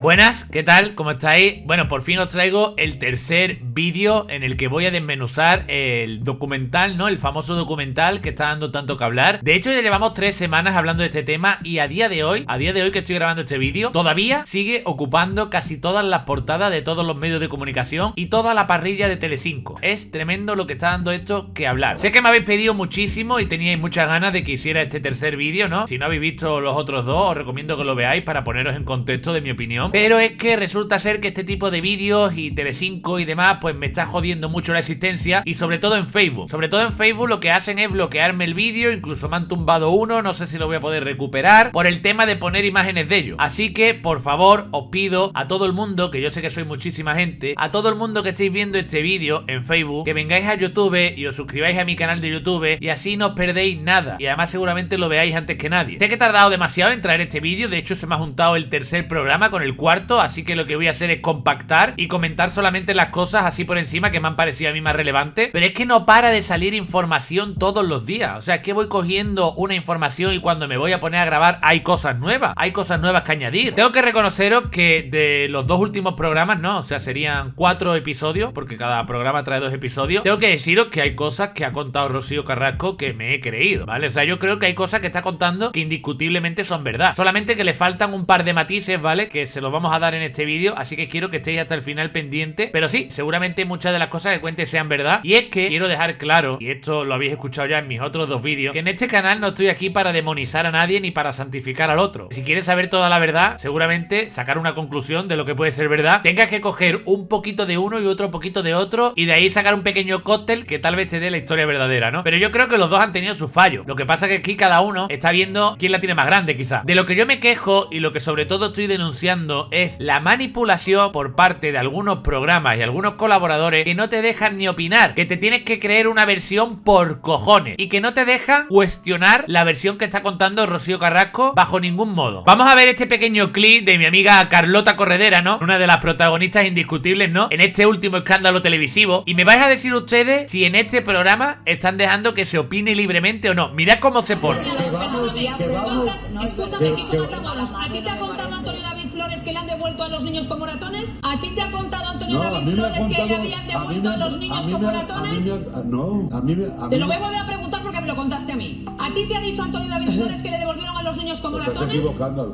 Buenas, ¿qué tal? ¿Cómo estáis? Bueno, por fin os traigo el tercer vídeo en el que voy a desmenuzar el documental, ¿no? El famoso documental que está dando tanto que hablar. De hecho, ya llevamos 3 semanas hablando de este tema y a día de hoy que estoy grabando este vídeo, todavía sigue ocupando casi todas las portadas de todos los medios de comunicación y toda la parrilla de Telecinco. Es tremendo lo que está dando esto que hablar. Sé que me habéis pedido muchísimo y teníais muchas ganas de que hiciera este tercer vídeo, ¿no? Si no habéis visto los otros dos, os recomiendo que lo veáis para poneros en contexto de mi opinión. Pero es que resulta ser que este tipo de vídeos y Telecinco y demás, pues me está jodiendo mucho la existencia y sobre todo en Facebook. Sobre todo en Facebook lo que hacen es bloquearme el vídeo, incluso me han tumbado uno, no sé si lo voy a poder recuperar, por el tema de poner imágenes de ellos. Así que, por favor, os pido a todo el mundo, que yo sé que soy muchísima gente, a todo el mundo que estéis viendo este vídeo en Facebook, que vengáis a YouTube y os suscribáis a mi canal de YouTube y así no os perdéis nada. Y además seguramente lo veáis antes que nadie. Sé que he tardado demasiado en traer este vídeo, de hecho se me ha juntado el tercer programa con el cuarto, así que lo que voy a hacer es compactar y comentar solamente las cosas así por encima que me han parecido a mí más relevantes. Pero es que no para de salir información todos los días. O sea, es que voy cogiendo una información y cuando me voy a poner a grabar hay cosas nuevas que añadir. Tengo que reconoceros que de los 2 últimos programas, no, o sea, serían 4 episodios, porque cada programa trae 2 episodios. Tengo que deciros que hay cosas que ha contado Rocío Carrasco que me he creído, ¿vale? O sea, yo creo que hay cosas que está contando que indiscutiblemente son verdad. Solamente que le faltan un par de matices, ¿vale? Que se los vamos a dar en este vídeo, así que quiero que estéis hasta el final pendiente. Pero sí, seguramente muchas de las cosas que cuente sean verdad. Y es que quiero dejar claro, y esto lo habéis escuchado ya en mis otros 2 vídeos, que en este canal no estoy aquí para demonizar a nadie ni para santificar al otro. Si quieres saber toda la verdad, seguramente sacar una conclusión de lo que puede ser verdad, tengas que coger un poquito de uno y otro poquito de otro y de ahí sacar un pequeño cóctel que tal vez te dé la historia verdadera, ¿no? Pero yo creo que los dos han tenido sus fallos. Lo que pasa es que aquí cada uno está viendo quién la tiene más grande, quizá. De lo que yo me quejo y lo que sobre todo estoy denunciando es la manipulación por parte de algunos programas y algunos colaboradores que no te dejan ni opinar, que te tienes que creer una versión por cojones y que no te dejan cuestionar la versión que está contando Rocío Carrasco bajo ningún modo. Vamos a ver este pequeño clip de mi amiga Carlota Corredera, ¿no? Una de las protagonistas indiscutibles, ¿no? En este último escándalo televisivo. Y me vais a decir ustedes si en este programa están dejando que se opine libremente o no. Mirad cómo se pone. Escúchame, Kiko Matamoros, ¿a ti te ha contado Antonio David Flores que le han devuelto a los niños con moratones? ¿A ti te ha contado Antonio David Flores que le habían devuelto a los niños con moratones? Te lo voy a volver a preguntar porque me lo contaste a mí. ¿A ti te ha dicho Antonio David Flores que le devolvieron a los niños con moratones?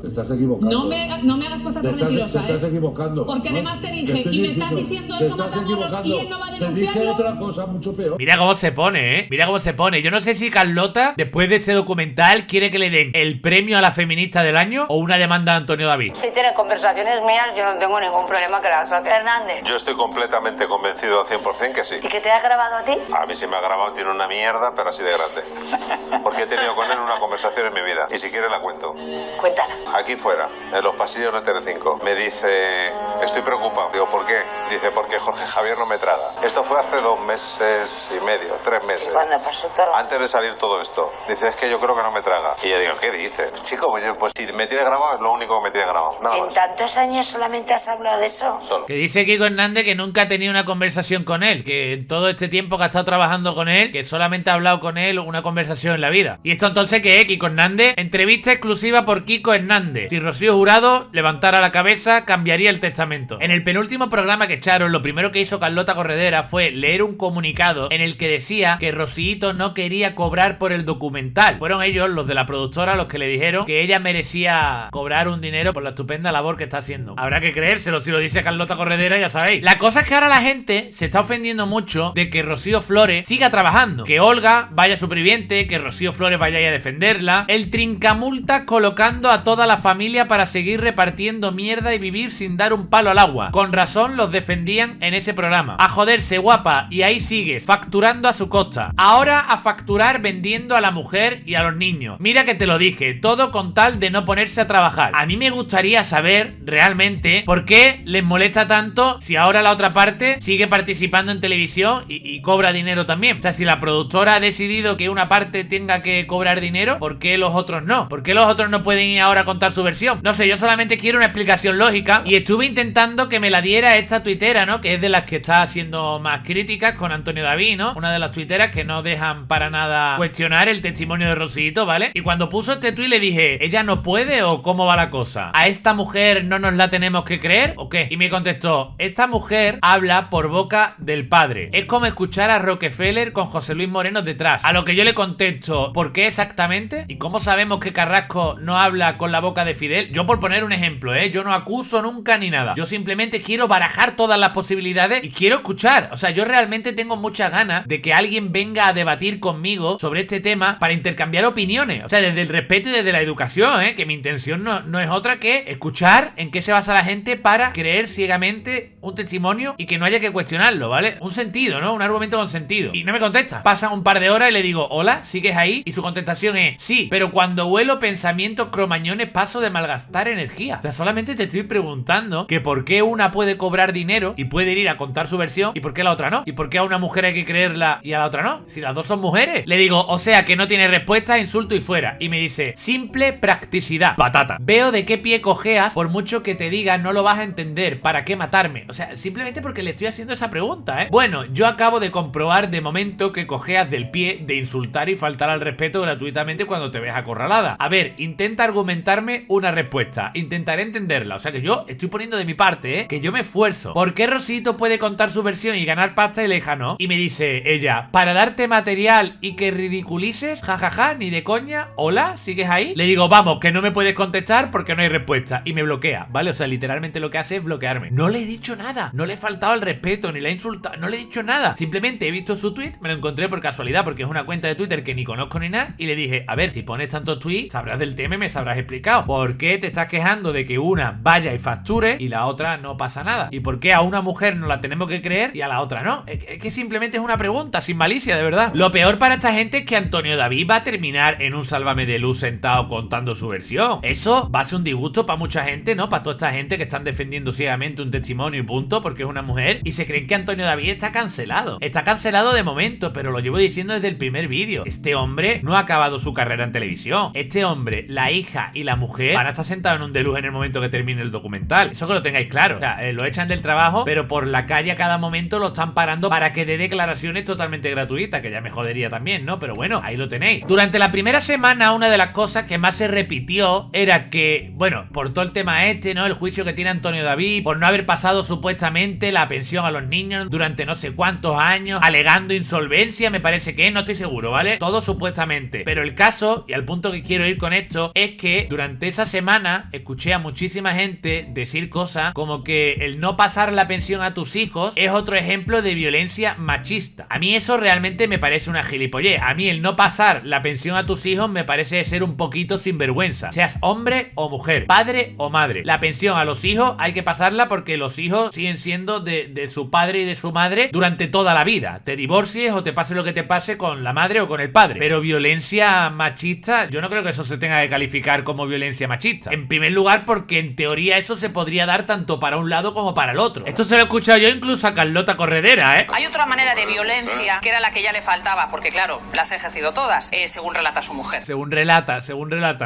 Te estás equivocando. No me hagas pasar por mentirosa, Te estás equivocando. Porque además te dije, y me están diciendo eso Matamoros y él no va a Te dije denunciarlo. otra cosa mucho peor. Mira cómo se pone, ¿eh? Mira cómo se pone. Yo no sé si Carlota, después de este documental, quiere que le den el premio a la feminista del año o una demanda a Antonio David. Si tiene conversaciones mías, yo no tengo ningún problema que las saque Hernández. Yo estoy completamente convencido al 100% que sí. ¿Y que te ha grabado a ti? A mí sí me ha grabado, tiene una mierda, pero así de grande. Porque he tenido con él una conversación en mi vida. Y si quieres la cuento. Cuéntala. Aquí fuera, en los pasillos de Telecinco. Me dice, estoy preocupado. Digo, ¿por qué? Dice, porque Jorge Javier no me traga. Esto fue hace 2 meses y medio, 3 meses. ¿Cuándo pasó todo? Antes de salir todo esto. Dice, es que yo creo que no me traga. Y yo digo, ¿qué dices? Chico, pues si me tiene grabado es lo único que me tiene grabado. Nada ¿En más. tantos años solamente has hablado de eso? Solo. Que dice Kiko Hernández que nunca ha tenido una conversación con él, que en todo este tiempo que ha estado trabajando con él, que solamente ha hablado con él una conversación en la vida. ¿Y esto entonces qué es, Kiko Hernández? Entrevista exclusiva por Kiko Hernández. Si Rocío Jurado levantara la cabeza, cambiaría el testamento. En el penúltimo programa que echaron, lo primero que hizo Carlota Corredera fue leer un comunicado en el que decía que Rocíito no quería cobrar por el documental. Fueron ellos, los de la productora, los que le dijeron que ella merecía cobrar un dinero por la estupenda labor que está haciendo. Habrá que creérselo, si lo dice Carlota Corredera, ya sabéis. La cosa es que ahora la gente se está ofendiendo mucho de que Rocío Flores siga trabajando, que Olga vaya superviviente, que Rocío Flores vaya a defenderla, el trincamultas colocando a toda la familia para seguir repartiendo mierda y vivir sin dar un palo al agua. Con razón los defendían en ese programa. A joderse, guapa, y ahí sigues, facturando a su costa. Ahora a facturar vendiendo a la mujer y a los niños. Mira que te lo dije, todo con tal de no ponerse a trabajar. A mí me gustaría saber realmente por qué les molesta tanto si ahora la otra parte sigue participando en televisión y cobra dinero también. O sea, si la productora ha decidido que una parte tenga que cobrar dinero, ¿por qué los otros no? ¿Por qué los otros no pueden ir ahora a contar su versión? No sé, yo solamente quiero una explicación lógica y estuve intentando que me la diera esta tuitera, ¿no? Que es de las que está haciendo más críticas con Antonio David, ¿no? Una de las tuiteras que no dejan para nada cuestionar el testimonio de Rosito, ¿vale? Y cuando puso este tuit le dije, ¿ella no puede o cómo va la cosa? ¿A esta mujer no nos la tenemos que creer o qué? Y me contestó, esta mujer habla por boca del padre. Es como escuchar a Rockefeller con José Luis Moreno detrás. A lo que yo le contesto, ¿por qué exactamente? ¿Y cómo sabemos que Carrasco no habla con la boca de Fidel? Yo por poner un ejemplo, yo no acuso nunca ni nada. Yo simplemente quiero barajar todas las posibilidades y quiero escuchar. O sea, yo realmente tengo muchas ganas de que alguien venga a debatir conmigo sobre este tema para intercambiar opiniones. O sea, desde el respeto y desde la educación, que mi intención no es otra que escuchar en qué se basa la gente para creer ciegamente un testimonio y que no haya que cuestionarlo, ¿vale? Un sentido, ¿no? Un argumento con sentido. Y no me contesta. Pasan un par de horas y le digo, hola, ¿sigues ahí? Y su contestación es, sí, pero cuando huelo pensamientos cromañones paso de malgastar energía. O sea, solamente te estoy preguntando que por qué una puede cobrar dinero y puede ir a contar su versión y por qué la otra no. Y por qué a una mujer hay que creerla y a la otra no. Si las dos son mujeres. Le digo, o sea que no tiene respuesta, insulto y fuera. Y me dice, simple practicidad. Patata. Veo de qué pie cojeas, por mucho que te diga no lo vas a entender. ¿Para qué matarme? O sea, simplemente porque le estoy haciendo esa pregunta, Bueno, yo acabo de comprobar de momento que cojeas del pie de insultar y faltar al respeto gratuitamente cuando te ves acorralada. A ver, intenta argumentarme una respuesta. Intentaré entenderla. O sea que yo estoy poniendo de mi parte, que yo me esfuerzo. ¿Por qué Rosito puede contar su versión y ganar pasta y Leja no? Y me dice ella, para darte material y que ridiculices, jajaja, ni de coña. Hola, ¿sigues ahí? Le digo, vamos, que no me puedes contestar porque no hay respuesta. Y me bloquea, ¿vale? O sea, literalmente lo que hace es bloquearme. No le he dicho nada. No le he faltado al respeto, ni le he insultado. No le he dicho nada. Simplemente he visto su tweet, me lo encontré por casualidad porque es una cuenta de Twitter que ni conozco ni nada. Y le dije, a ver, si pones tantos tweets, sabrás del tema y me sabrás explicado. ¿Por qué te estás quejando de que una vaya y facture y la otra no pasa nada? ¿Y por qué a una mujer no la tenemos que creer y a la otra no? Es que simplemente es una pregunta, sin malicia, de verdad. Lo peor para esta gente es que Antonio David va a terminar en un Sálvame de Luz sentado contando su versión. Eso va a ser un disgusto para mucha gente, ¿no? Para toda esta gente que están defendiendo ciegamente un testimonio y punto, porque es una mujer y se creen que Antonio David está cancelado. Está cancelado de momento, pero lo llevo diciendo desde el primer vídeo. Este hombre no ha acabado su carrera en televisión. Este hombre, la hija y la mujer van a estar sentados en un de luz en el momento que termine el documental. Eso que lo tengáis claro. O sea, lo echan del trabajo, pero por la calle a cada momento lo están parando para que dé declaraciones totalmente gratuitas, que ya me jodería también, ¿no? Pero bueno, ahí lo tenéis. Durante la primera semana, una de las cosas que más se repitió era que, bueno, por todo el tema ¿no? El juicio que tiene Antonio David por no haber pasado supuestamente la pensión a los niños durante no sé cuántos años, alegando insolvencia, me parece que es, no estoy seguro, ¿vale? Todo supuestamente. Pero el caso, y al punto que quiero ir con esto, es que durante esa semana escuché a muchísima gente decir cosas como que el no pasar la pensión a tus hijos es otro ejemplo de violencia machista. A mí eso realmente me parece una gilipollez. A mí el no pasar la pensión a tus hijos me parece ser un poquito sinvergüenza. Seas hombre o mujer, padre o madre. La pensión a los hijos hay que pasarla porque los hijos siguen siendo de su padre y de su madre durante toda la vida. Te divorcies o te pase lo que te pase con la madre o con el padre. Pero violencia machista, yo no creo que eso se tenga que calificar como violencia machista. En primer lugar, porque en teoría eso se podría dar tanto para un lado como para el otro. Esto se lo he escuchado yo incluso a Carlota Corredera, Hay otra manera de violencia que era la que ya le faltaba, porque claro, las ha ejercido todas, según relata su mujer. Según relata.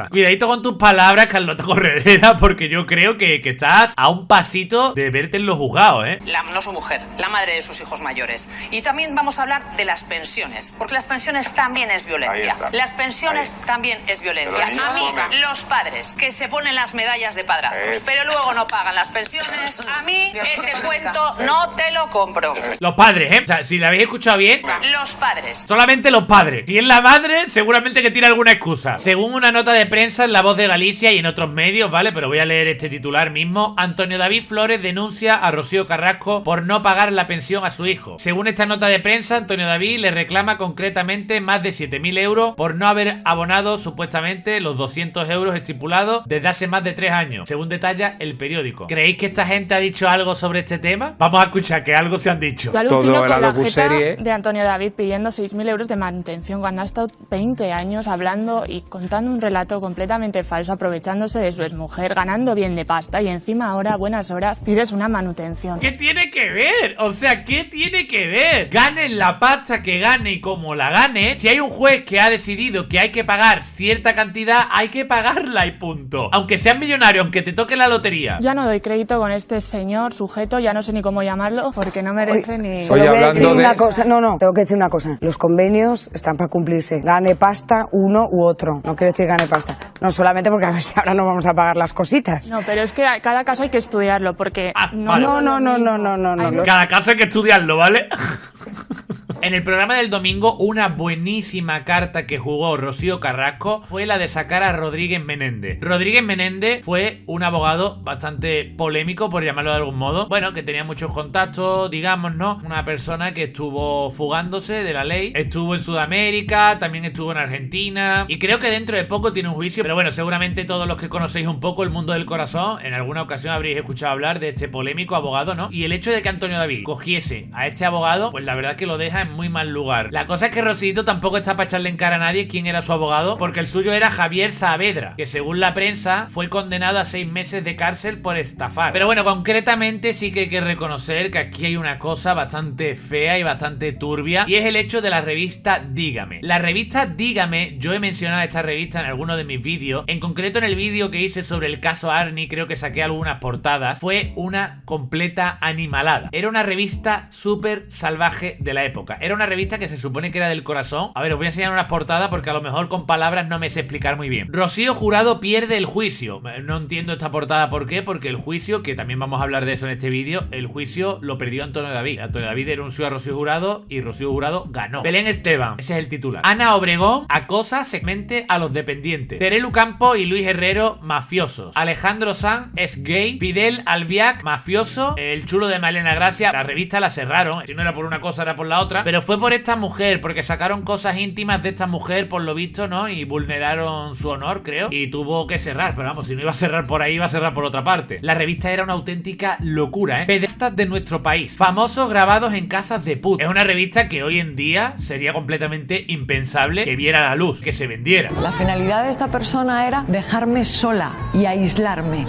Cuidadito con tus palabras, Carlota Corredera, porque yo creo que estás a un pasito de verte en los juzgados, No su mujer, la madre de sus hijos mayores. Y también vamos a hablar de las pensiones, porque las pensiones también es violencia. Las pensiones también es violencia. A mí, los padres que se ponen las medallas de padrazos, pero luego no pagan las pensiones, a mí ese cuento no te lo compro. Los padres, o sea, si la habéis escuchado bien, los padres. Solamente los padres. Si es la madre, seguramente que tiene alguna excusa. Según una nota de prensa en La Voz de Galicia y en otros medios, ¿vale? Pero voy a leer este titular mismo. Antonio David Flores denuncia a Rocío Carrasco por no pagar la pensión a su hijo. Según esta nota de prensa, Antonio David le reclama concretamente más de 7.000 euros por no haber abonado supuestamente los 200 euros estipulados desde hace más de 3 años, según detalla el periódico. ¿Creéis que esta gente ha dicho algo sobre este tema? Vamos a escuchar que algo se han dicho. Yo alucino con la jeta de Antonio David pidiendo 6.000 euros de manutención cuando ha estado 20 años hablando y contando un relato completamente falso, aprovechándose de su exmujer, ganando bien de pasta y encima ahora, a buenas horas, pides una manutención. ¿Qué tiene que ver? O sea, ¿qué tiene que ver? Ganen la pasta que gane y como la gane. Si hay un juez que ha decidido que hay que pagar cierta cantidad, hay que pagarla y punto. Aunque seas millonario, aunque te toque la lotería. Ya no doy crédito con este señor sujeto, ya no sé ni cómo llamarlo, porque no merece ni... Solo voy a decir una cosa. No, tengo que decir una cosa. Los convenios están para cumplirse. Gane pasta uno u otro. No quiero decir gane pasta. No solamente porque a ver si ahora no vamos a pagar las cositas. No, pero es que cada caso hay que estudiarlo, porque... Vale. No. Cada caso hay que estudiarlo, ¿vale? En el programa del domingo, una buenísima carta que jugó Rocío Carrasco fue la de sacar a Rodríguez Menéndez. Rodríguez Menéndez fue un abogado bastante polémico, por llamarlo de algún modo. Bueno, que tenía muchos contactos, digamos, ¿no? Una persona que estuvo fugándose de la ley. Estuvo en Sudamérica, también estuvo en Argentina. Y creo que dentro de poco tiene un juicio. Pero bueno, seguramente todos los que conocéis un poco el mundo del corazón, en alguna ocasión habréis escuchado hablar de este polémico abogado, ¿no? Y el hecho de que Antonio David cogiese a este abogado, pues la verdad que lo deja en muy mal lugar. La cosa es que Rosito tampoco está para echarle en cara a nadie quién era su abogado, porque el suyo era Javier Saavedra, que según la prensa fue condenado a 6 meses de cárcel por estafar. Pero bueno, concretamente sí que hay que reconocer que aquí hay una cosa bastante fea y bastante turbia, y es el hecho de la revista Dígame. La revista Dígame, yo he mencionado esta revista en alguno de mis vídeos, en concreto en el vídeo que hice sobre el caso Arni, creo que saqué algunas portadas. Fue una completa animalada. Era una revista súper salvaje de la época. Era una revista que se supone que era del corazón. A ver, os voy a enseñar unas portadas porque a lo mejor con palabras no me sé explicar muy bien. Rocío Jurado pierde el juicio. No entiendo esta portada por qué, porque el juicio, que también vamos a hablar de eso en este vídeo, el juicio lo perdió Antonio David. Antonio David denunció a Rocío Jurado y Rocío Jurado ganó. Belén Esteban, ese es el titular. Ana Obregón acosa sexualmente a los dependientes. Terelu Campo y Luis Herrero, mafiosos. Alejandro Sanz es gay. Fidel Albiac, mafioso. El chulo de Malena Gracia, la revista la cerraron. Si no era por una cosa, era por la otra. Pero fue por esta mujer, porque sacaron cosas íntimas de esta mujer, por lo visto, ¿no? Y vulneraron su honor, creo. Y tuvo que cerrar. Pero vamos, si no iba a cerrar por ahí, iba a cerrar por otra parte. La revista era una auténtica locura, ¿eh? Pedestas de nuestro país. Famosos grabados en casas de put. Es una revista que hoy en día sería completamente impensable que viera la luz, que se vendiera. La finalidad de esta persona era dejarme sola y aislarme.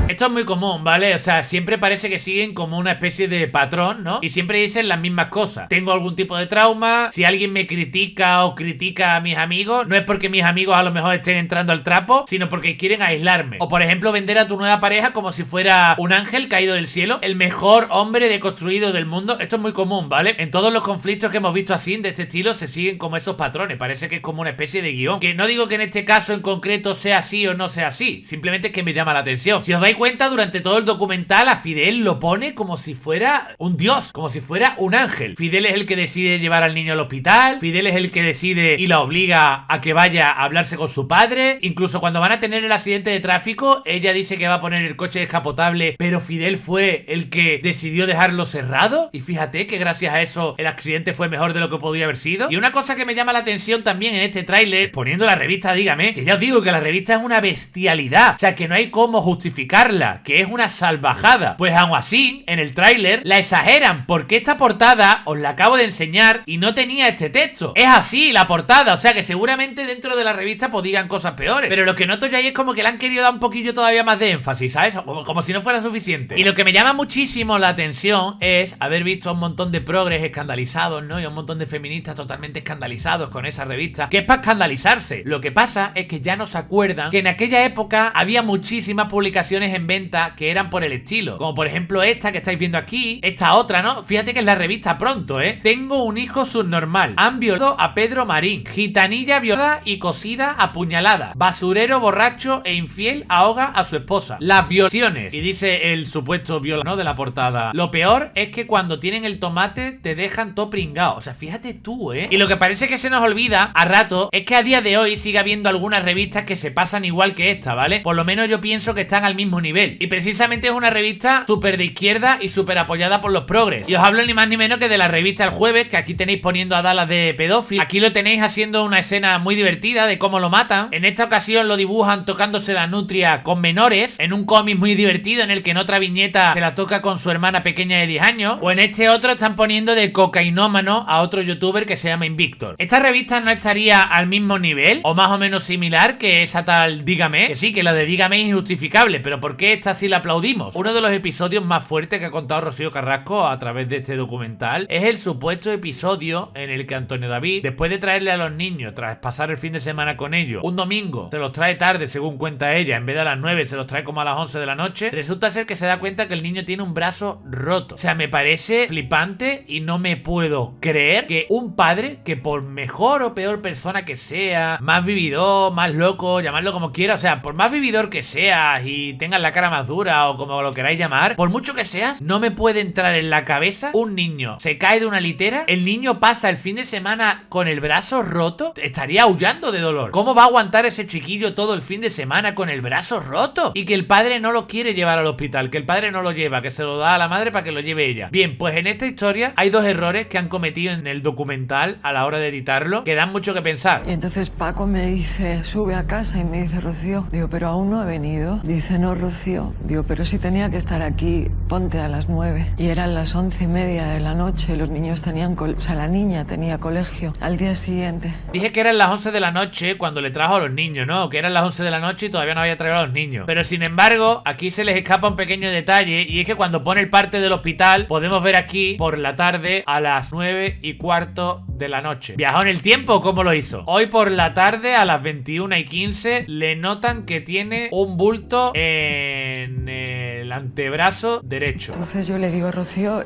Esto es muy común, ¿vale? O sea, siempre parece que siguen como una especie de patrón, ¿no? Y siempre dicen las mismas cosas. Tengo algún tipo de trauma. Si alguien me critica o critica a mis amigos, no es porque mis amigos a lo mejor estén entrando al trapo, sino porque quieren aislarme. O por ejemplo, vender a tu nueva pareja como si fuera un ángel caído del cielo, el mejor hombre deconstruido del mundo. Esto es muy común, ¿vale? En todos los conflictos que hemos visto así, de este estilo, se siguen como esos patrones. Parece que es como una especie de guión. Que no digo que en este caso en concreto sea así o no sea así. Simplemente es que me llama la atención. Si os dais cuenta, durante todo el documental a Fidel lo pone como si fuera un dios, como si fuera un ángel. Fidel es el que decide llevar al niño al hospital. Fidel es el que decide y la obliga a que vaya a hablarse con su padre. Incluso cuando van a tener el accidente de tráfico, ella dice que va a poner el coche descapotable, pero Fidel fue el que decidió dejarlo cerrado. Y fíjate que gracias a eso el accidente fue mejor de lo que podía haber sido. Y una cosa que me llama la atención también en este tráiler, poniendo la revista Dígame, que ya os digo que la revista es una bestialidad, o sea que no hay cómo justificarla, que es una salvajada. Pues aún así, en el tráiler la exageran, porque esta portada os la acabo de enseñar y no tenía este texto. Es así la portada, o sea que seguramente dentro de la revista pues digan cosas peores, pero lo que noto ya es como que le han querido dar un poquillo todavía más de énfasis, ¿sabes? Como si no fuera suficiente. Y lo que me llama muchísimo la atención es haber visto a un montón de progres escandalizados, ¿no? Y a un montón de feministas totalmente escandalizados con esa revista, que es para escandalizarse. Lo que pasa es que ya no se acuerdan que en aquella época había muchísimas publicaciones en venta que eran por el estilo, como por ejemplo esta que estáis viendo aquí, esta otra, ¿no? Fíjate que es la revista Pronto, ¿eh? Tengo un hijo subnormal, han violado a Pedro Marín, gitanilla violada y cosida apuñalada, basurero borracho e infiel ahoga a su esposa, las violaciones, y dice el supuesto violador, ¿no? De la portada, lo peor es que cuando tienen el tomate te dejan todo pringado, o sea, fíjate tú, ¿eh? Y lo que parece que se nos olvida a rato es que a día de hoy sigue habiendo algunas revistas que se pasan igual que esta, ¿vale? Por lo menos yo pienso que están al mismo nivel, y precisamente es una revista súper de izquierda y súper apoyada por los progres. Y os hablo ni más ni menos que de la revista El Jueves, que aquí tenéis poniendo a Dallas de pedófilo. Aquí lo tenéis haciendo una escena muy divertida de cómo lo matan. En esta ocasión lo dibujan tocándose la nutria con menores, en un cómic muy divertido en el que en otra viñeta se la toca con su hermana pequeña de 10 años. O en este otro están poniendo de cocainómano a otro youtuber que se llama Invictor. ¿Esta revista no estaría al mismo nivel o más o menos similar que esa tal Dígame? Que sí, que la de Dígame es injustificable, pero ¿por qué qué esta sí la aplaudimos? Uno de los episodios más fuertes que ha contado Rocío Carrasco a través de este documental es el supuesto episodio en el que Antonio David, después de traerle a los niños, tras pasar el fin de semana con ellos, un domingo se los trae tarde, según cuenta ella, en vez de a las 9 se los trae como a las 11 de la noche, resulta ser que se da cuenta que el niño tiene un brazo roto. O sea, me parece flipante y no me puedo creer que un padre, que por mejor o peor persona que sea, más vividor, más loco, llamadlo como quiera, o sea, por más vividor que seas y tengas la cara más dura o como lo queráis llamar, por mucho que seas, no me puede entrar en la cabeza un niño se cae de una litera, el niño pasa el fin de semana con el brazo roto, estaría aullando de dolor. ¿Cómo va a aguantar ese chiquillo todo el fin de semana con el brazo roto? Y que el padre no lo quiere llevar al hospital, que el padre no lo lleva, que se lo da a la madre para que lo lleve ella. Bien, pues en esta historia hay dos errores que han cometido en el documental a la hora de editarlo, que dan mucho que pensar. Y entonces Paco me dice, sube a casa, y me dice, Rocío, digo, pero aún no ha venido. Dice, no, Rocío, digo, pero si tenía que estar aquí, ponte a las 9. Y eran las 11:30 de la noche, los niños tenían, o sea, la niña tenía colegio al día siguiente. Dije que eran las 11 de la noche cuando le trajo a los niños, ¿no? Que eran las 11 de la noche y todavía no había traído a los niños. Pero sin embargo, aquí se les escapa un pequeño detalle, y es que cuando pone el parte del hospital, podemos ver aquí por la tarde a las 9:15 de la noche. ¿Viajó en el tiempo? ¿Cómo lo hizo? Hoy por la tarde a las 21:15 le notan que tiene un bulto en el antebrazo derecho. Entonces yo le digo a Rocío,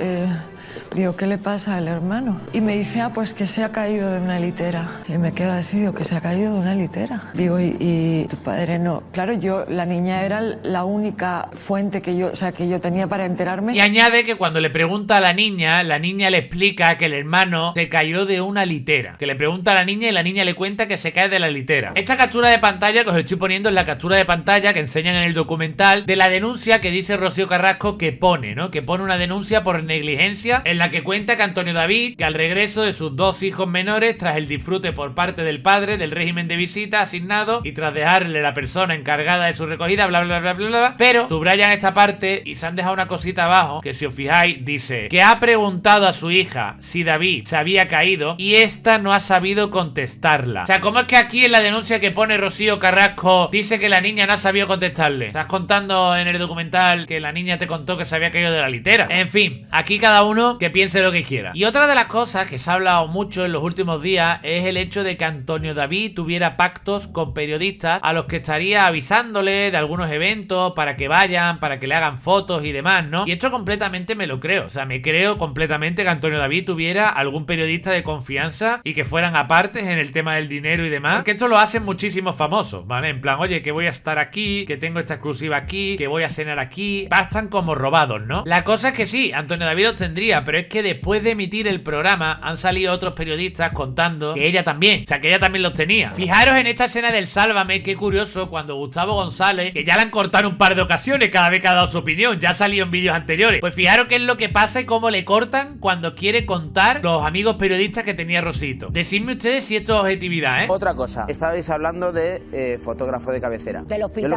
digo, ¿qué le pasa al hermano? Y me dice, pues que se ha caído de una litera. Y me quedo así, digo, que se ha caído de una litera. Digo, y tu padre no. Claro, la niña era la única fuente que yo tenía para enterarme. Y añade que cuando le pregunta a la niña le explica que el hermano se cayó de una litera. Que le pregunta a la niña y la niña le cuenta que se cae de la litera. Esta captura de pantalla que os estoy poniendo es la captura de pantalla que enseñan en el documental de la denuncia que dice Rocío Carrasco que pone, ¿no? Que pone una denuncia por negligencia en la que cuenta que Antonio David, que al regreso de sus dos hijos menores, tras el disfrute por parte del padre del régimen de visita asignado y tras dejarle la persona encargada de su recogida, bla bla bla bla bla, pero subrayan esta parte y se han dejado una cosita abajo que, si os fijáis, dice que ha preguntado a su hija si David se había caído y esta no ha sabido contestarla. O sea, ¿cómo es que aquí en la denuncia que pone Rocío Carrasco dice que la niña no ha sabido contestarle? Estás contando en el documental que la niña te contó que se había caído de la litera. En fin, aquí cada uno que piense lo que quiera. Y otra de las cosas que se ha hablado mucho en los últimos días es el hecho de que Antonio David tuviera pactos con periodistas a los que estaría avisándole de algunos eventos para que vayan, para que le hagan fotos y demás, ¿no? Y esto completamente me lo creo. O sea, me creo completamente que Antonio David tuviera algún periodista de confianza y que fueran apartes en el tema del dinero y demás. Porque esto lo hacen muchísimos famosos, ¿vale? En plan, oye, que voy a estar aquí, que tengo esta exclusiva aquí, que voy a cenar aquí. Bastan como robados, ¿no? La cosa es que sí, Antonio David los tendría, pero es que después de emitir el programa han salido otros periodistas contando que ella también, o sea, que ella también los tenía. Fijaros en esta escena del Sálvame, qué curioso, cuando Gustavo González, que ya le han cortado un par de ocasiones cada vez que ha dado su opinión, ya ha salido en vídeos anteriores, pues fijaros qué es lo que pasa y cómo le cortan cuando quiere contar los amigos periodistas que tenía Rosito. Decidme ustedes si esto es objetividad, ¿eh? Otra cosa, estabais hablando de fotógrafo de cabecera. Del hospital.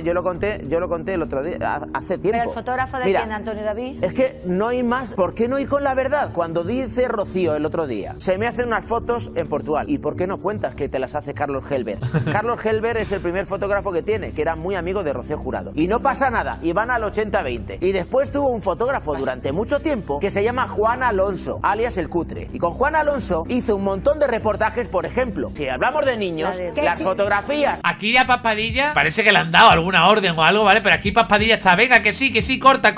Yo lo conté el otro día, hace tiempo. ¿Pero el fotógrafo de quién, de Antonio David? Es que no hay más. ¿Por qué no ir con la verdad? Cuando dice Rocío el otro día, se me hacen unas fotos en Portugal. ¿Y por qué no cuentas que te las hace Carlos Helber? Carlos Helber es el primer fotógrafo que tiene, que era muy amigo de Rocío Jurado. Y no pasa nada, y van al 80-20. Y después tuvo un fotógrafo durante mucho tiempo que se llama Juan Alonso, alias El Cutre. Y con Juan Alonso hizo un montón de reportajes, por ejemplo, si hablamos de niños, las fotografías. Aquí ya Paspadilla parece que le han dado alguna orden o algo, ¿vale? Pero aquí Paspadilla está, venga, que sí, corta.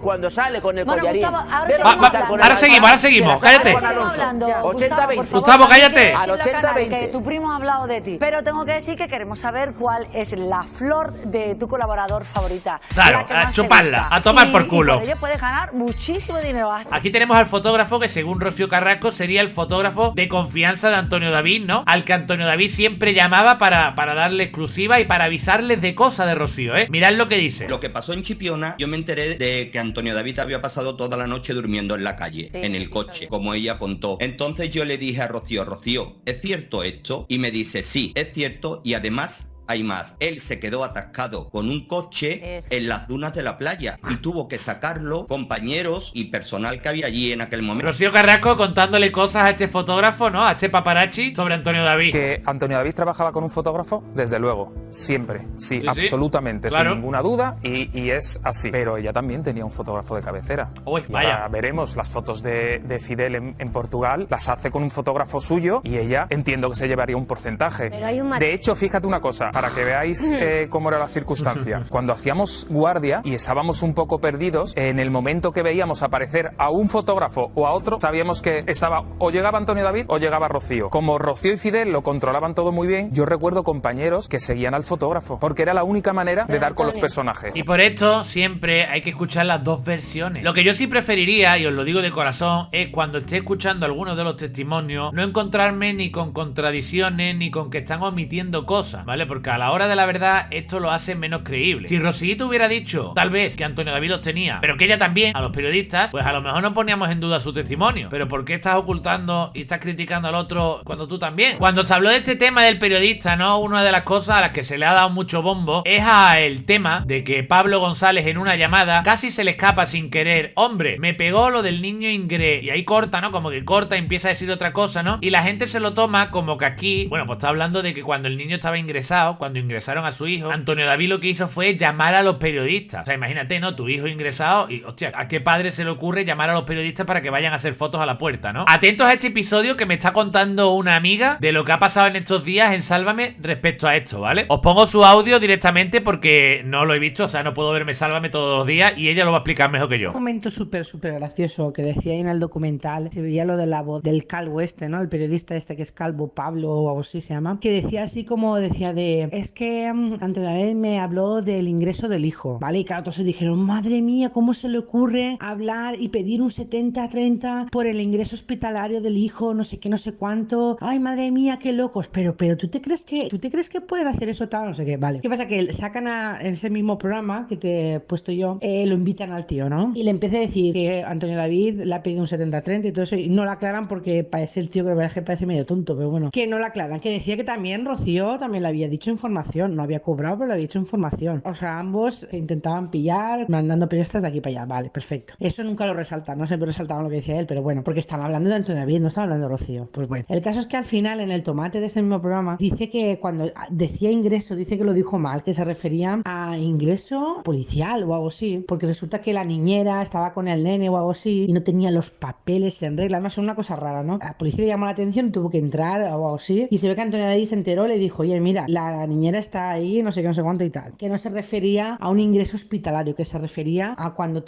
Cuando sale con el collarín. Ahora seguimos, cállate. 80-20. Gustavo, cállate. Al 80-20. Que tu primo ha hablado de ti. Pero tengo que decir que queremos saber cuál es la flor de tu colaborador favorita. Claro, a chuparla, a tomar por culo. Y por ello puedes ganar muchísimo dinero. Aquí tenemos al fotógrafo que, según Rocío Carrasco, sería el fotógrafo de confianza de Antonio David, ¿no? Al que Antonio David siempre llamaba para darle exclusiva y para avisarles de cosas de Rocío, ¿eh? Mirad lo que dice. Lo que pasó en Chipiona, yo me enteré de que Antonio David había pasado toda la noche durmiendo en la calle, en el coche, como ella contó. Entonces yo le dije a Rocío, ¿es cierto esto? Y me dice, sí, es cierto, y además hay más. Él se quedó atascado con un coche en las dunas de la playa y tuvo que sacarlo compañeros y personal que había allí en aquel momento. Rocío Carrasco contándole cosas a este fotógrafo, ¿no? A este paparazzi sobre Antonio David. Que Antonio David trabajaba con un fotógrafo, desde luego, siempre. Sí, absolutamente, claro, sin ninguna duda, y es así. Pero ella también tenía un fotógrafo de cabecera. Uy, vaya. Veremos las fotos de Fidel en Portugal, las hace con un fotógrafo suyo y ella entiendo que se llevaría un porcentaje. Pero hay un de hecho, fíjate una cosa, para que veáis cómo era la circunstancia. Cuando hacíamos guardia y estábamos un poco perdidos, en el momento que veíamos aparecer a un fotógrafo o a otro, sabíamos que estaba o llegaba Antonio David o llegaba Rocío. Como Rocío y Fidel lo controlaban todo muy bien, yo recuerdo compañeros que seguían al fotógrafo, porque era la única manera de dar con los personajes. Y por esto siempre hay que escuchar las dos versiones. Lo que yo sí preferiría, y os lo digo de corazón, es cuando esté escuchando algunos de los testimonios, no encontrarme ni con contradicciones ni con que están omitiendo cosas, ¿vale? Porque a la hora de la verdad esto lo hace menos creíble. Si Rosito hubiera dicho, tal vez, que Antonio David los tenía, pero que ella también, a los periodistas, pues a lo mejor no poníamos en duda su testimonio. Pero ¿por qué estás ocultando y estás criticando al otro cuando tú también? Cuando se habló de este tema del periodista, ¿no? Una de las cosas a las que se le ha dado mucho bombo es a el tema de que Pablo González en una llamada casi se le escapa sin querer: hombre, me pegó lo del niño Ingre. Y ahí corta, ¿no? Como que corta y empieza a decir otra cosa, ¿no? Y la gente se lo toma como que aquí, bueno, pues está hablando de que cuando el niño estaba ingresado, cuando ingresaron a su hijo, Antonio David lo que hizo fue llamar a los periodistas. O sea, imagínate, ¿no? Tu hijo ingresado y, hostia, ¿a qué padre se le ocurre llamar a los periodistas para que vayan a hacer fotos a la puerta, ¿no? Atentos a este episodio que me está contando una amiga de lo que ha pasado en estos días en Sálvame respecto a esto, ¿vale? Os pongo su audio directamente porque no lo he visto, o sea, no puedo verme Sálvame todos los días y ella lo va a explicar mejor que yo. Un momento súper gracioso que decía ahí en el documental, se veía lo de la voz del calvo este, ¿no? El periodista este que es calvo, Pablo o algo así se llama, que decía así como decía de, es que Antonio David me habló del ingreso del hijo, ¿vale? Y claro, todos se dijeron, madre mía, ¿cómo se le ocurre hablar y pedir un 70-30 por el ingreso hospitalario del hijo, no sé qué, no sé cuánto? Ay, madre mía, qué locos. Pero ¿tú te crees que pueden hacer eso tal? No sé qué, vale. ¿Qué pasa? Que sacan en ese mismo programa que te he puesto yo, lo invitan al tío, ¿no? Y le empecé a decir que Antonio David le ha pedido un 70-30 y todo eso, y no lo aclaran porque parece el tío que parece medio tonto, pero bueno, que no lo aclaran, que decía que también Rocío también le había dicho información, no había cobrado, pero le había dicho información. O sea, ambos se intentaban pillar mandando periodistas de aquí para allá, vale, perfecto. Eso nunca lo resaltan, no sé, pero resaltaban lo que decía él, pero bueno, porque están hablando de Antonio David, no están hablando de Rocío. Pues bueno, el caso es que al final en el tomate de ese mismo programa dice que cuando decía ingreso, dice que lo dijo mal, que se refería a ingreso policial o algo así, porque resulta que la niñera estaba con el nene o algo así y no tenía los papeles en regla, además es una cosa rara, ¿no? La policía le llamó la atención y tuvo que entrar o algo así, y se ve que Antonio David se enteró, le dijo, oye, mira, la niñera está ahí, no sé qué, no sé cuánto y tal, que no se refería a un ingreso hospitalario, que se refería a cuando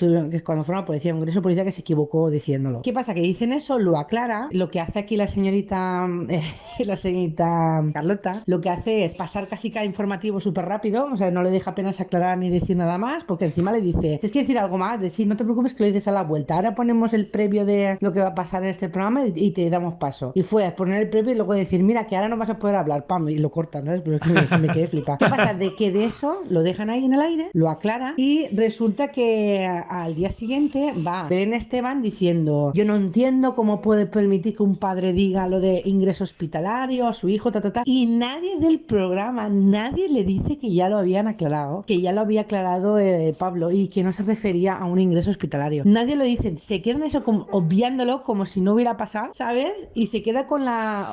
fue la policía, un ingreso policial, que se equivocó diciéndolo. ¿Qué pasa? Que dicen eso, lo aclara, lo que hace aquí la señorita Carlota, lo que hace es pasar casi cada informativo súper rápido, o sea, no le deja apenas aclarar ni decir nada más, porque encima le dice, ¿tienes que decir algo más? De sí, no te preocupes que lo dices a la vuelta, ahora ponemos el previo de lo que va a pasar en este programa y te damos paso. Y fue a poner el previo y luego decir, mira, que ahora no vas a poder hablar, pam, y lo cortan, ¿sabes? Pero es que me quedé flipa. ¿Qué pasa? De que de eso lo dejan ahí en el aire, lo aclara y resulta que al día siguiente va Belén Esteban diciendo, yo no entiendo cómo puede permitir que un padre diga lo de ingreso hospitalario a su hijo, y nadie del programa, nadie le dice que ya lo habían aclarado, que ya lo había aclarado Pablo y que no se refería a un ingreso hospitalario. Nadie lo dice, se quedan eso como obviándolo como si no hubiera pasado, ¿sabes? Y se queda con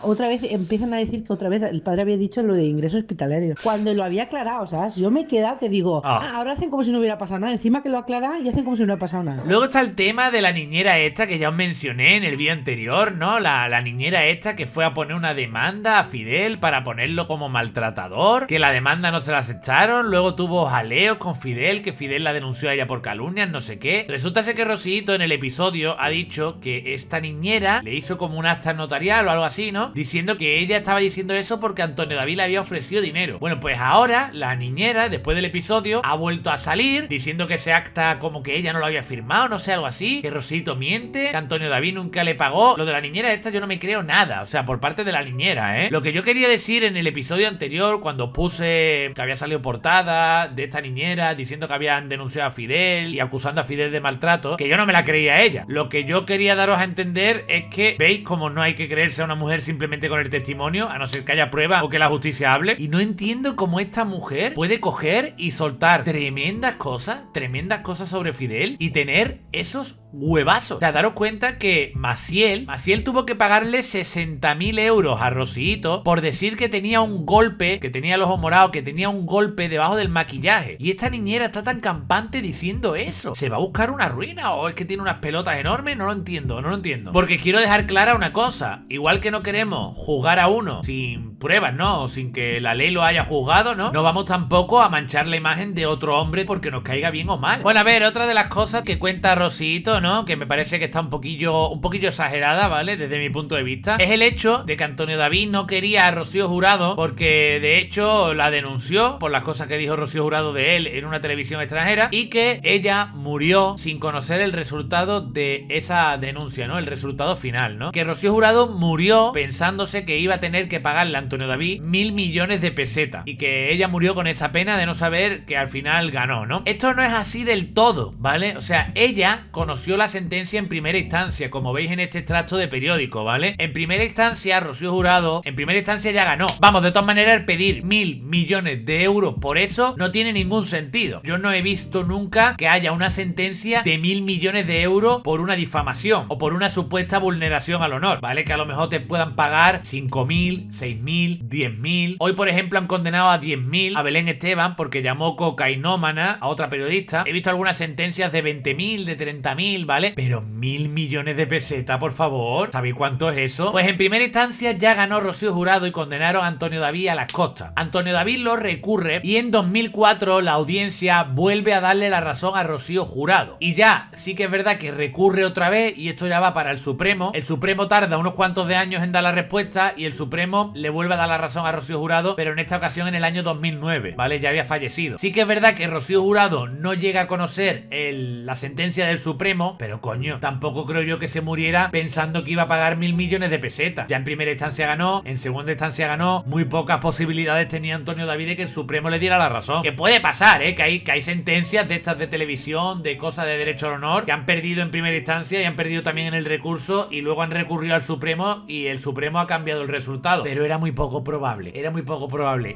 otra vez empiezan a decir que otra vez el padre había dicho lo de ingreso hospitalario, cuando lo había aclarado, ¿sabes? Yo me he quedado que digo, ahora hacen como si no hubiera pasado nada, encima que lo aclara y hacen como si no hubiera pasado nada. Luego está el tema de la niñera esta que ya os mencioné en el vídeo anterior, ¿no? La niñera esta que fue a poner una demanda a Fidel para ponerlo como maltratador, que la demanda no se la aceptaron, luego tuvo jaleos con Fidel, que Fidel la denunció a ella por calumnias, no sé qué. Resulta ser que Rosito en el episodio ha dicho que esta niñera le hizo como un acta notarial o algo así, ¿no? Diciendo que ella estaba diciendo eso porque Antonio David le había ofrecido dinero. Bueno, pues ahora la niñera, después del episodio, ha vuelto a salir diciendo que ese acta como que ella no lo había firmado, no sé, algo así, que Rosito miente, que Antonio David nunca le pagó. Lo de la niñera esta yo no me creo nada, o sea, por parte de la niñera, ¿eh? Lo que yo quería decir en el episodio anterior, cuando puse que había salido portada de esta niñera diciendo que habían denunciado a Fidel y acusando a Fidel de maltrato, que yo no me la creía a ella. Lo que yo quería daros a entender es que veis como no hay que creerse a una mujer simplemente con el testimonio, a no ser que haya prueba o que la justicia hable, y no entiendo cómo esta mujer puede coger y soltar tremendas cosas sobre Fidel y tener esos huevazos. O sea, daros cuenta que Maciel tuvo que pagarle 60.000 euros a Rosito por decir que tenía un golpe, que tenía el ojo morado, que tenía un golpe debajo del maquillaje. Y esta niñera está tan campante diciendo eso. ¿Se va a buscar una ruina o es que tiene unas pelotas enormes? No lo entiendo. Porque quiero dejar clara una cosa. Igual que no queremos juzgar a uno sin pruebas, ¿no? O sin que la ley lo haya juzgado, ¿no? No vamos tampoco a manchar la imagen de otro hombre porque nos caiga bien o mal. Bueno, a ver, otra de las cosas que cuenta Rosito, ¿no? Que me parece que está un poquillo exagerada, ¿vale? Desde mi punto de vista. Es el hecho de que Antonio David no quería a Rocío Jurado porque, de hecho, la denunció por las cosas que dijo Rocío Jurado de él en una televisión extranjera y que ella murió sin conocer el resultado de esa denuncia, ¿no? El resultado final, ¿no? Que Rocío Jurado murió pensándose que iba a tener que pagarle a Antonio David 1.000 millones de pesetas y que ella murió con esa pena de no saber que al final ganó, ¿no? Esto no es así del todo, ¿vale? O sea, ella conoció la sentencia en primera instancia, como veis en este extracto de periódico, ¿vale? En primera instancia, Rocío Jurado, en primera instancia ya ganó. Vamos, de todas maneras, el pedir 1.000 millones de euros por eso no tiene ningún sentido. Yo no he visto nunca que haya una sentencia de 1.000 millones de euros por una difamación o por una supuesta vulneración al honor, ¿vale? Que a lo mejor te puedan pagar 5.000, 6.000, 10.000. Hoy, por ejemplo, han condenado a 10.000 a Belén Esteban porque llamó cocainómana a otra periodista. He visto algunas sentencias de 20.000, de 30.000, ¿vale? Pero 1.000 millones de pesetas, por favor. ¿Sabéis cuánto es eso? Pues en primera instancia ya ganó Rocío Jurado y condenaron a Antonio David a las costas. Antonio David lo recurre y en 2004 la audiencia vuelve a darle la razón a Rocío Jurado. Y ya, sí que es verdad que recurre otra vez y esto ya va para el Supremo. El Supremo tarda unos cuantos de años en dar la respuesta y el Supremo le vuelve a dar la razón a Rocío Jurado, pero en esta ocasión en el año 2009, ¿vale? Ya había fallecido. Sí que es verdad que Rocío Jurado no llega a conocer la sentencia del Supremo, pero coño, tampoco creo yo que se muriera pensando que iba a pagar 1.000 millones de pesetas. Ya en primera instancia ganó, en segunda instancia ganó, muy pocas posibilidades tenía Antonio David de que el Supremo le diera la razón. Que puede pasar, que hay sentencias de estas de televisión, de cosas de derecho al honor, que han perdido en primera instancia y han perdido también en el recurso y luego han recurrido al Supremo y el Supremo ha cambiado el resultado. Pero era muy poco probable,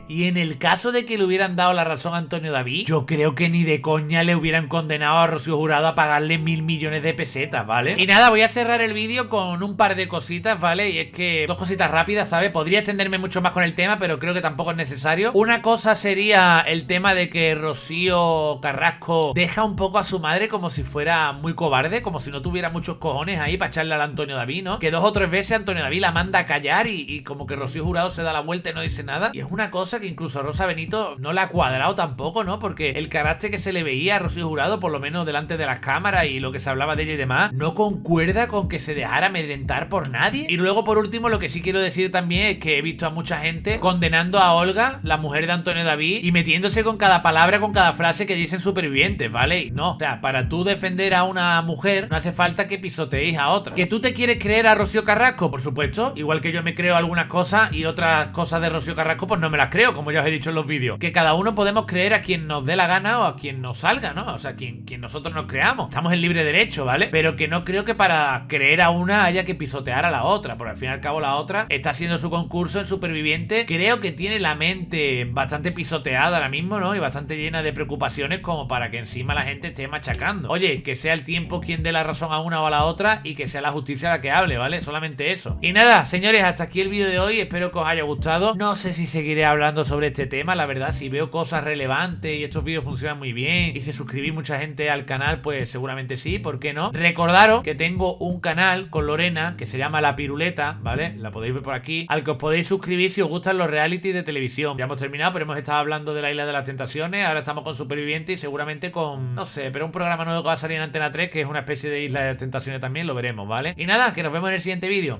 Y en el caso de que le hubieran dado la razón a Antonio David, yo creo que ni de coña le hubieran condenado a Rocío Jurado a pagarle 1.000 millones de pesetas, ¿vale? Y nada, voy a cerrar el vídeo con un par de cositas, ¿vale? Y es que dos cositas rápidas, ¿sabes? Podría extenderme mucho más con el tema, pero creo que tampoco es necesario. Una cosa sería el tema de que Rocío Carrasco deja un poco a su madre como si fuera muy cobarde, como si no tuviera muchos cojones ahí para echarle al Antonio David, ¿no? Que 2 o 3 veces Antonio David la manda a callar y como que Rocío Jurado se da la vuelta y no dice nada. Y es una cosa que incluso a Rosa Benito no la ha cuadrado tampoco, ¿no? Porque el carácter que se le veía a Rocío Jurado, por lo menos delante de las cámaras y lo que se hablaba de ella y demás, no concuerda con que se dejara amedrentar por nadie. Y luego, por último, lo que sí quiero decir también es que he visto a mucha gente condenando a Olga, la mujer de Antonio David, y metiéndose con cada palabra, con cada frase que dicen Supervivientes, ¿vale? Y no, o sea, para tú defender a una mujer no hace falta que pisoteéis a otra. ¿Que tú te quieres creer a Rocío Carrasco? Por supuesto, igual que yo me creo algunas cosas y otras cosas de Rocío Carrasco pues no me las creo, como ya os he dicho en los vídeos. Que cada uno podemos creer a quien nos dé la gana o a quien nos salga, ¿no? O sea, quien nosotros nos creamos. Estamos en libre derecho, ¿vale? Pero que no creo que para creer a una haya que pisotear a la otra, porque al fin y al cabo la otra está haciendo su concurso en Superviviente. Creo que tiene la mente bastante pisoteada ahora mismo, ¿no? Y bastante llena de preocupaciones como para que encima la gente esté machacando. Oye, que sea el tiempo quien dé la razón a una o a la otra y que sea la justicia la que hable, ¿vale? Solamente eso. Y nada, señores, hasta aquí el vídeo de hoy. Espero que os haya gustado. No sé si seguiré hablando sobre este tema, la verdad. Si veo cosas relevantes y estos vídeos funcionan muy bien y se suscribís mucha gente al canal, pues seguramente sí, ¿por qué no? Recordaros que tengo un canal con Lorena que se llama La Piruleta, ¿vale? La podéis ver por aquí, al que os podéis suscribir si os gustan los reality de televisión. Ya hemos terminado, pero hemos estado hablando de la Isla de las Tentaciones, ahora estamos con Superviviente y seguramente con, no sé, pero un programa nuevo que va a salir en Antena 3, que es una especie de Isla de las Tentaciones también, lo veremos, ¿vale? Y nada, que nos vemos en el siguiente vídeo.